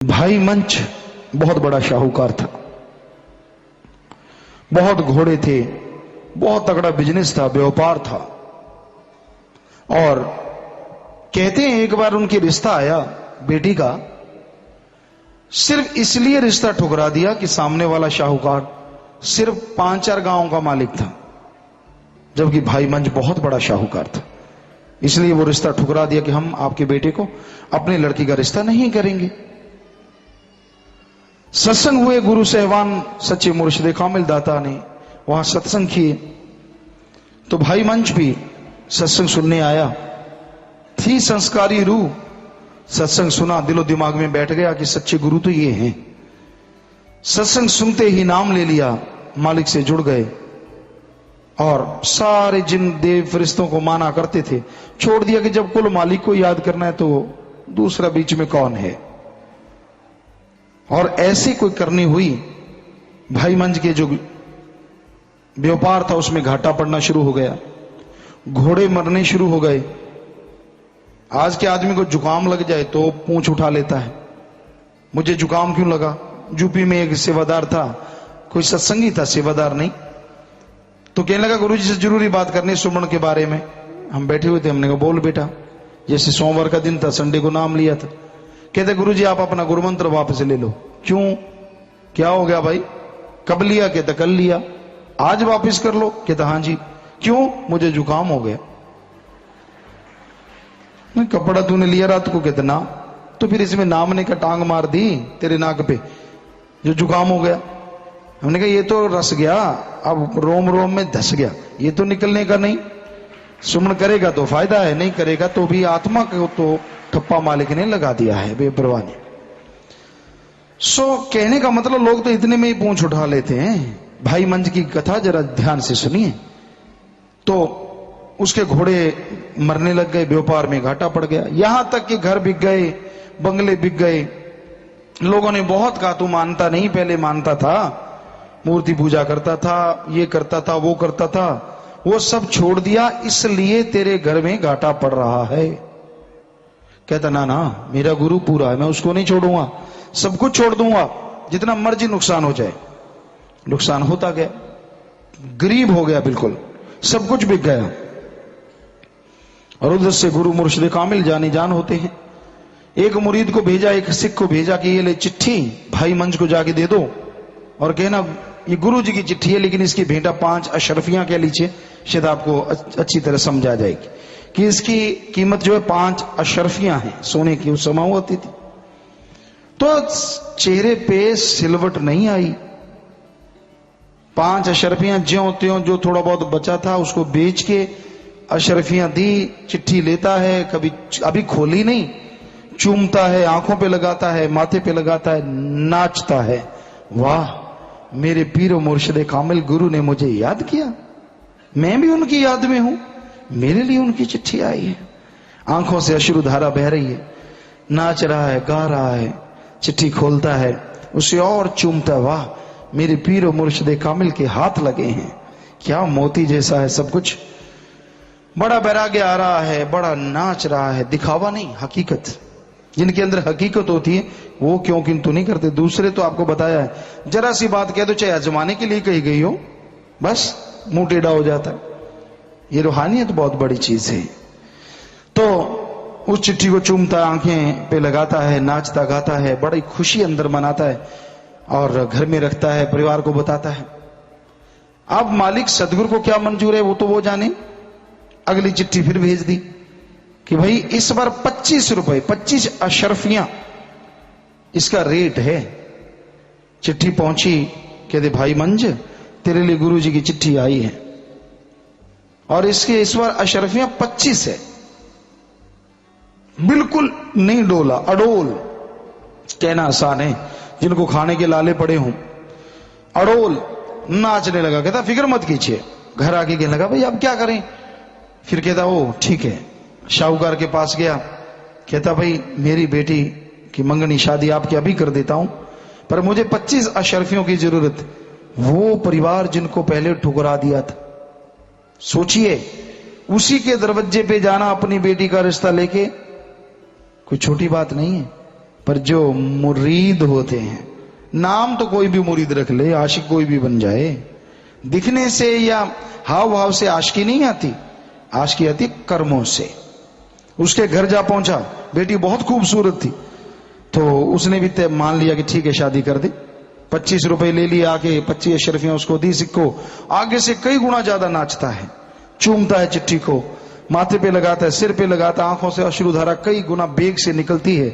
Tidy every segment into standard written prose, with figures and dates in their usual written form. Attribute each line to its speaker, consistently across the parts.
Speaker 1: भाई मंच बहुत बड़ा शाहूकार था, बहुत घोड़े थे, बहुत तगड़ा बिजनेस था, व्यापार था। और कहते हैं एक बार उनके रिश्ता आया बेटी का, सिर्फ इसलिए रिश्ता ठुकरा दिया कि सामने वाला शाहूकार सिर्फ 5-4 गांवों का मालिक था, जबकि भाई मंच बहुत बड़ा शाहूकार था। इसलिए वो रिश्ता ठुकरा दिया कि हम आपके बेटे को अपनी लड़की का रिश्ता नहीं करेंगे। सत्संग हुए, गुरु साहिबान सच्चे मुर्शिद कामिल दाता ने वहां सत्संग किए, तो भाई मंच भी सत्संग सुनने आया। थी संस्कारी रूह, सत्संग सुना, दिलो दिमाग में बैठ गया कि सच्चे गुरु तो ये हैं। सत्संग सुनते ही नाम ले लिया, मालिक से जुड़ गए और सारे जिन देव फरिश्तों को माना करते थे छोड़ दिया कि जब कुल मालिक को याद करना है तो दूसरा बीच में कौन है। और ऐसी कोई करनी हुई, भाई मंच के जो व्यापार था उसमें घाटा पड़ना शुरू हो गया, घोड़े मरने शुरू हो गए। आज के आदमी को जुकाम लग जाए तो पूंछ उठा लेता है, मुझे जुकाम क्यों लगा। यूपी में एक सेवादार था, कोई सत्संगी था, सेवादार नहीं, तो कहने लगा गुरुजी से जरूरी बात करनी सुमन के बारे में। हम बैठे हुए थे, हमने कहा बोल बेटा। जैसे सोमवार का दिन था, संडे को नाम लिया था। कहते गुरुजी आप अपना गुरु मंत्र वापस ले लो। क्यों, क्या हो गया भाई? कब लिया? कहता कल लिया। आज वापस कर लो? कहता हाँ जी। क्यों? मुझे जुकाम हो गया। कपड़ा तूने लिया रात को? कहता ना। तो फिर इसमें नाम ने का टांग मार दी तेरे नाक पे, जो जुकाम हो गया। हमने कहा ये तो रस गया, अब रोम रोम में धस गया, ये तो निकलने का नहीं। सुमन करेगा तो फायदा है, नहीं करेगा तो भी आत्मा को तो ठप्पा मालिक ने लगा दिया है बेपरवाह ने। सो कहने का मतलब लोग तो इतने में ही पूंछ उठा लेते हैं। भाई मंच की कथा जरा ध्यान से सुनिए। तो उसके घोड़े मरने लग गए, व्यापार में घाटा पड़ गया, यहां तक कि घर बिक गए, बंगले बिक गए। लोगों ने बहुत कहा तू मानता नहीं, पहले मानता था, मूर्ति पूजा करता था, ये करता था, वो करता था, वो सब छोड़ दिया, इसलिए तेरे घर में घाटा पड़ रहा है। कहता ना ना, मेरा गुरु पूरा है, मैं उसको नहीं छोड़ूंगा, सब कुछ छोड़ दूंगा, जितना मर्जी नुकसान हो जाए। नुकसान होता गया, गरीब हो गया, बिल्कुल सब कुछ बिक गया। और उधर से गुरु मुर्शिद कामिल जाने जान होते हैं। एक मुरीद को भेजा, एक सिख को भेजा कि ये ले चिट्ठी भाई मंच को जाके दे दो और कहना ये गुरु जी की चिट्ठी है, लेकिन इसकी भेंटा 5 अशरफियां कह लीजिए, शायद आपको अच्छी तरह समझा जाएगी कि इसकी कीमत जो है 5 अशरफियां हैं, सोने की उस समय होती थी। तो चेहरे पे सिलवट नहीं आई। 5 अशरफियां ज्यों त्यों, जो थोड़ा बहुत बचा था उसको बेच के अशरफियां दी। चिट्ठी लेता है, कभी अभी खोली नहीं, चूमता है, आंखों पे लगाता है, माथे पे लगाता है, नाचता है, वाह मेरे पीर मुर्शिद कामिल गुरु ने मुझे याद किया, मैं भी उनकी याद में हूं, मेरे लिए उनकी चिट्ठी आई है। आंखों से अश्रुधारा बह रही है, नाच रहा है, गा रहा है, चिट्ठी खोलता है, उसे और चूमता है, वाह मेरे पीर मुर्शिद कामिल के हाथ लगे हैं, क्या मोती जैसा है सब कुछ। बड़ा वैराग्य आ रहा है, बड़ा नाच रहा है, दिखावा नहीं, हकीकत। जिनके अंदर हकीकत होती है वो क्यों किंतु नहीं करते। दूसरे तो आपको बताया है, जरा सी बात कह दो, चाहे आजमाने के लिए कही गई हो, बस मुंह टेढ़ा हो जाता है। ये रूहानियत बहुत बड़ी चीज है। तो उस चिट्ठी को चूमता है, आंखें पे लगाता है, नाचता गाता है, बड़ी खुशी अंदर मनाता है और घर में रखता है, परिवार को बताता है। अब मालिक सदगुरु को क्या मंजूर है वो तो वो जाने। अगली चिट्ठी फिर भेज दी कि भाई इस बार 25 रुपए, 25 अशरफियां इसका रेट है। चिट्ठी पहुंची, कहते भाई मंज तेरे लिए गुरु जी की चिट्ठी आई है और इसके इस बार अशरफियां 25 है। बिल्कुल नहीं डोला, अडोल। कहना आसान है, जिनको खाने के लाले पड़े हों, अडोल नाचने लगा। कहता फिक्र मत कीजिए। घर आके कहने लगा भाई अब क्या करें? फिर कहता ओ ठीक है। शाहूकार के पास गया, कहता भाई मेरी बेटी की मंगनी शादी आपकी अभी कर देता हूं, पर मुझे 25 अशरफियों की जरूरत। वो परिवार जिनको पहले ठुकरा दिया था, सोचिए उसी के दरवाजे पे जाना अपनी बेटी का रिश्ता लेके, कोई छोटी बात नहीं है। पर जो मुरीद होते हैं, नाम तो कोई भी मुरीद रख ले, आशिक कोई भी बन जाए, दिखने से या हाव भाव से आशिकी नहीं आती, आशिकी आती कर्मों से। उसके घर जा पहुंचा, बेटी बहुत खूबसूरत थी, तो उसने भी मान लिया कि ठीक है शादी कर दे। 25 रुपए ले लिए, आके 25 अशरफियां उसको दी, सिक्को। आगे से कई गुना ज्यादा नाचता है, चूमता है चिट्ठी को, माथे पे लगाता है, सिर पे लगाता है, आंखों से अश्रुधारा कई गुना बेग से निकलती है,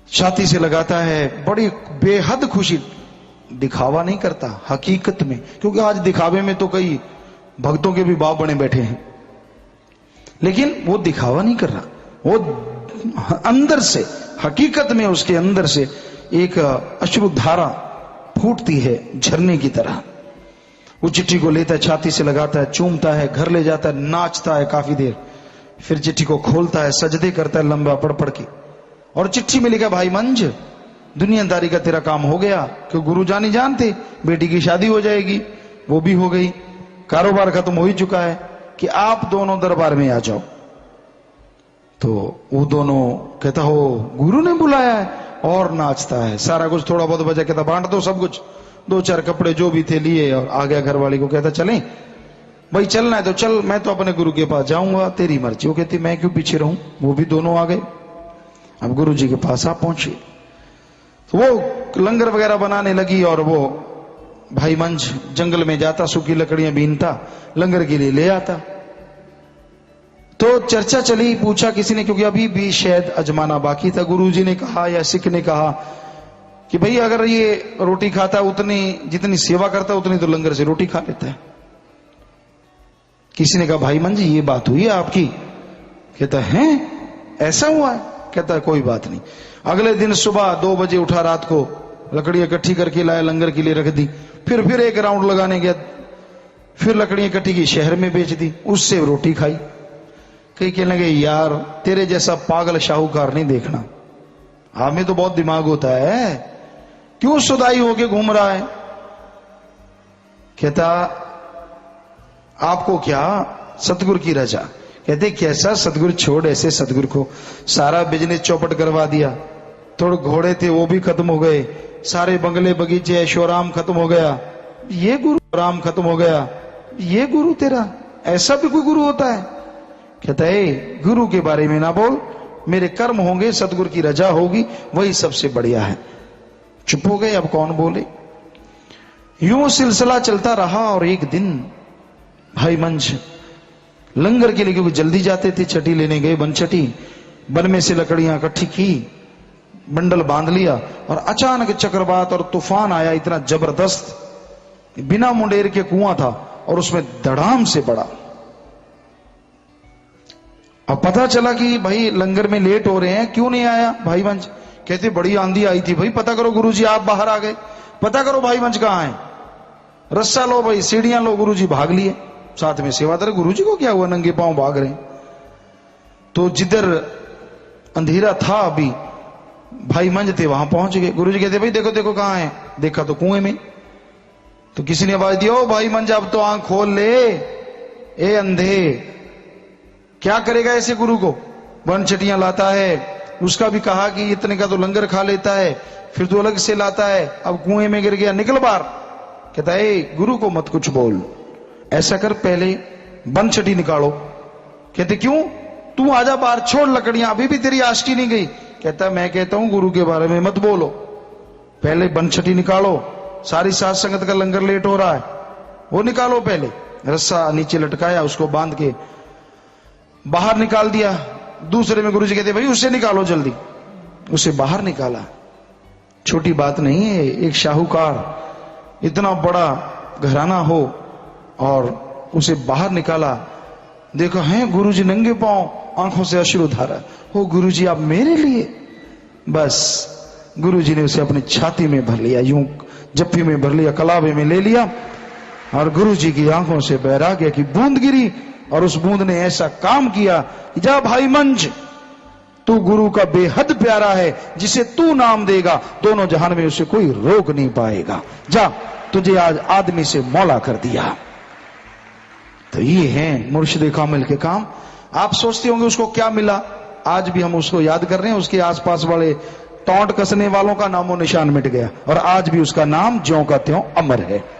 Speaker 1: छाती से लगाता है, बड़ी बेहद खुशी। दिखावा नहीं करता हकीकत में, क्योंकि आज दिखावे में तो कई भक्तों के भी बाप बने बैठे हैं, लेकिन वो दिखावा नहीं कर रहा, वो अंदर से, हकीकत में उसके अंदर से एक अश्रुधारा फूटती है झरने की तरह। वो चिट्ठी को लेता है, छाती से लगाता है, चूमता है, घर ले जाता है, नाचता है काफी देर, फिर चिट्ठी को खोलता है, सजदे करता है लंबा पढ़ पढ़ के, और चिट्ठी में लिखा, भाई मंज, दुनियादारी का तेरा काम हो गया, क्यों गुरु जानी जानते बेटी की शादी हो जाएगी, वो भी हो गई, कारोबार खत्म हो ही चुका है, कि आप दोनों दरबार में आ जाओ। तो वो दोनों कहता हो गुरु ने बुलाया है, और नाचता है, सारा कुछ थोड़ा बहुत बचा, कहता बांट दो सब कुछ, 2-4 कपड़े जो भी थे लिए, और आ गया घरवाली को, कहता चलें भाई, चलना है तो चल, मैं तो अपने गुरु के पास जाऊंगा, तेरी मर्जी। वो कहती मैं क्यों पीछे रहूं। वो भी दोनों आ गए। अब गुरु जी के पास आप पहुंचे, तो वो लंगर वगैरह बनाने लगी, और वो भाई मंज जंगल में जाता, सूखी लकड़ियां बीनता, लंगर के लिए ले आता। तो चर्चा चली, पूछा किसी ने, क्योंकि अभी भी शायद अजमाना बाकी था, गुरुजी ने कहा या सिख ने कहा कि भाई अगर ये रोटी खाता उतनी, जितनी सेवा करता उतनी तो लंगर से रोटी खा लेता है। किसी ने कहा भाई मंजी ये बात हुई है आपकी। कहता है ऐसा हुआ है। कहता है कोई बात नहीं। अगले दिन सुबह 2 बजे उठा, रात को लकड़ियां इकट्ठी करके लाया, लंगर के लिए रख दी। फिर एक राउंड लगाने गया, फिर लकड़ियां इकट्ठी की, शहर में बेच दी, उससे रोटी खाई। कई कहने लगे यार तेरे जैसा पागल शाहूकार नहीं देखना, हमें तो बहुत दिमाग होता है, क्यों सुदाई होके घूम रहा है। कहता आपको क्या, सतगुरु की रजा। कहते कैसा सतगुरु, छोड़ ऐसे सतगुरु को, सारा बिजनेस चौपट करवा दिया, थोड़े घोड़े थे वो भी खत्म हो गए, सारे बंगले बगीचे ऐशोराम खत्म हो गया, ये गुरु राम खत्म हो गया, ये गुरु तेरा, ऐसा भी कोई गुरु होता है। कहता है गुरु के बारे में ना बोल, मेरे कर्म होंगे, सतगुरु की रजा होगी, वही सबसे बढ़िया है। चुप हो गए, अब कौन बोले। यूं सिलसिला चलता रहा, और एक दिन भाई मंझ लंगर के लिए, क्योंकि जल्दी जाते थे, छठी लेने गए, वन छठी, वन में से लकड़ियां इकट्ठी की, बंडल बांध लिया, और अचानक चक्रवात और तूफान आया, इतना जबरदस्त, बिना मुंडेर के कुआं था, और उसमें धड़ाम से पड़ा। अब पता चला कि भाई लंगर में लेट हो रहे हैं, क्यों नहीं आया भाई मंच। कहते बड़ी आंधी आई थी भाई, पता करो गुरुजी आप बाहर आ गए, पता करो भाई मंच कहां है, रस्सा लो भाई, सीढ़ियां लो। गुरुजी भाग लिए, साथ में सेवादार, गुरुजी को क्या हुआ, नंगे पांव भाग रहे। तो जिधर अंधेरा था अभी भाई मंज थे वहां पहुंच गए। गुरुजी कहते भाई देखो देखो कहां है, देखा तो कुएं में। तो किसी ने आवाज दिया, ओ भाई मंज अब तो आंख खोल ले, ए अंधे, क्या करेगा ऐसे गुरु को, वन छटियां लाता है, उसका भी कहा कि इतने का तो लंगर खा लेता है, फिर तो अलग से लाता है, अब कुएं में गिर गया, निकल बाहर। कहता है गुरु को मत कुछ बोल, ऐसा कर पहले वन छटी निकालो। कहते क्यों, तू आजा बाहर, छोड़ लकड़ियां, अभी भी तेरी आष्टी नहीं गई। कहता मैं कहता हूं गुरु के बारे में मत बोलो, पहले वन छटी निकालो, सारी सात संगत का लंगर लेट हो रहा है, वो निकालो पहले। रस्सा नीचे लटकाया, उसको बांध के बाहर निकाल दिया। दूसरे में गुरुजी कहते भाई उसे निकालो जल्दी, उसे बाहर निकाला। छोटी बात नहीं है, एक शाहूकार, इतना बड़ा घराना हो, और उसे बाहर निकाला। देखो हैं गुरुजी नंगे पांव, आंखों से अश्रुधारा, हो गुरुजी आप मेरे लिए। बस गुरुजी ने उसे अपनी छाती में भर लिया, यूं जप्फी में भर लिया, कलावे में ले लिया, और गुरुजी की आंखों से वैराग्य की बूंद गिरी, और उस बूंद ने ऐसा काम किया कि जा भाई मंज, तू गुरु का बेहद प्यारा है, जिसे तू नाम देगा दोनों जहान में उसे कोई रोक नहीं पाएगा, जा तुझे आज आदमी से मौला कर दिया। तो ये है मुर्शिद कामिल के काम। आप सोचते होंगे उसको क्या मिला, आज भी हम उसको याद कर रहे हैं। उसके आसपास वाले टोंट कसने वालों का नामो निशान मिट गया और आज भी उसका नाम ज्यों का त्यों अमर है।